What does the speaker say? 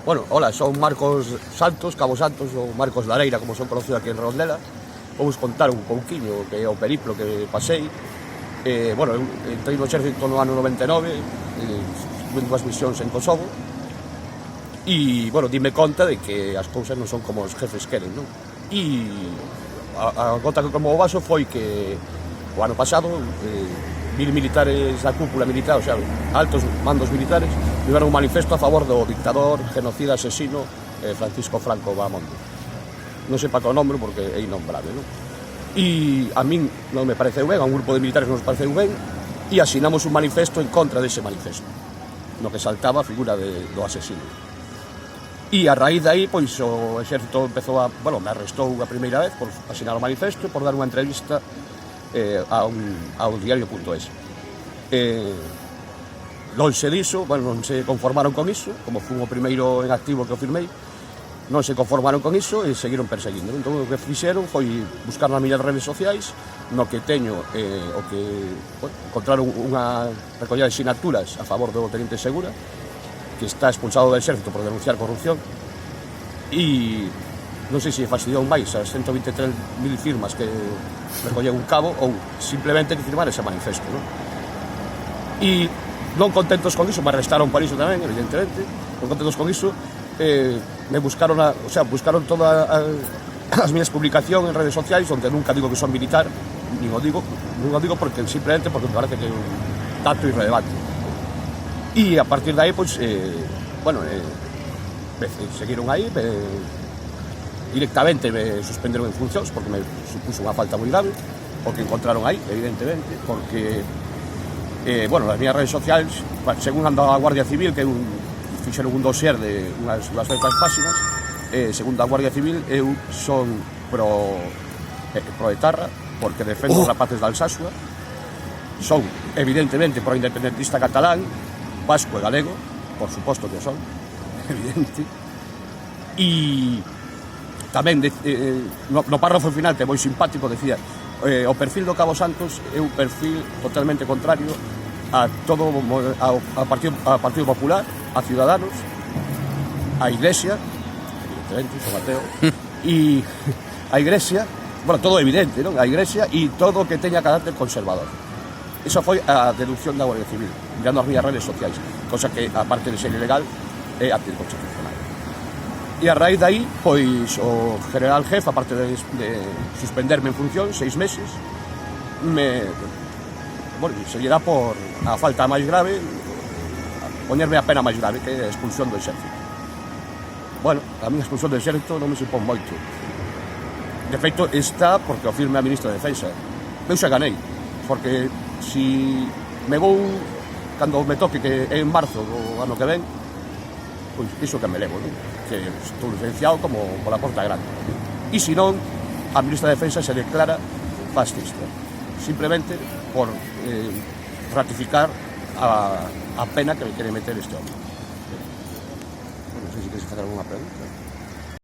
Bueno, hola, son Marcos Santos, Cabo Santos ou Marcos da Areira, como son conocido aquí en Redondela. Vou contar un pouquiño que é o periplo que pasei. Bueno, eu entrei no exército no ano 99, tuve dúas misións en Kosovo, e, bueno, dime conta de que as cousas non son como os jefes queren, non? E a conta que como o vaso foi que o ano pasado 1000 militares da cúpula militar, o sea, altos mandos militares, tiveron un manifesto a favor do dictador, genocida, asesino Francisco Franco Bahamonde. Non sei para que o nombre porque é innombrable, non? E a min non me pareceu ben, a un grupo de militares non nos pareceu ben, e asinamos un manifesto en contra dese manifesto, no que saltaba a figura do asesino. E a raíz de aí, pois, o exército empezou a... Bueno, me arrestou a primeira vez por asinar o manifesto e por dar unha entrevista ao diario.es. Non se diso, bueno, non se conformaron con iso, como fun o primeiro en activo que o firmei, non se conformaron con iso e seguiron perseguindo. Entón, o que fixeron foi buscar nas miñas redes sociais, no que teño o que, bueno, encontraron unha recollida de sinaturas a favor do Teniente Segura, que está expulsado do exército por denunciar corrupción, e non sei se fastidiou máis as 123.000 firmas que recolleu un cabo ou simplemente que firmar ese manifesto, non? E non contentos con iso, me arrestaron por iso tamén, evidentemente, non contentos con iso, me buscaron, buscaron todas as miñas publicacións en redes sociais, onde nunca digo que son militar, non o digo porque simplemente porque me parece que é un dato irrelevante. E a partir de aí, pois, bueno, seguiron aí, directamente me suspenderon en funcións porque me supuso unha falta moi grave, porque encontraron aí, evidentemente, porque, bueno, nas miñas redes sociais, según anda a Guardia Civil, que fixeron un dossier de unhas 200 páxinas, segundo a Guardia Civil, eu son pro etarra, porque defendo os rapaces da Alsasua, son, evidentemente, pro independentista catalán, vasco e galego, por suposto que son, evidente, e tamén no párrafo final, que é moi simpático, decía o perfil do Cabo Santos é un perfil totalmente contrario a todo ao Partido Popular, a Ciudadanos, a Iglesia, evidentemente, son ateo, e a Iglesia, bueno, todo evidente, non? A Iglesia e todo o que teña carácter conservador. Esa foi a deducción da Guardia Civil, mirando as miñas redes sociais, cosa que, aparte de ser ilegal, é anticonstitucional. E a raíz de aí, pois, o general jefe, aparte de suspenderme en función 6 meses, se lle dá por a falta máis grave, poñerme a pena máis grave, que é a expulsión do exército. Bueno, a miña expulsión do exército non me supón moito. De feito, está porque o firme a ministra de Defensa. Eu xa ganei, porque si me vou, cando me toque, que é en marzo do ano que ven, pois iso que me levo, non? Que estou licenciado como pola porta grande. E se non, a ministra de Defensa se declara fascista, simplemente por ratificar a pena que me quere meter este hombre. Non sei se queres facer alguna pregunta.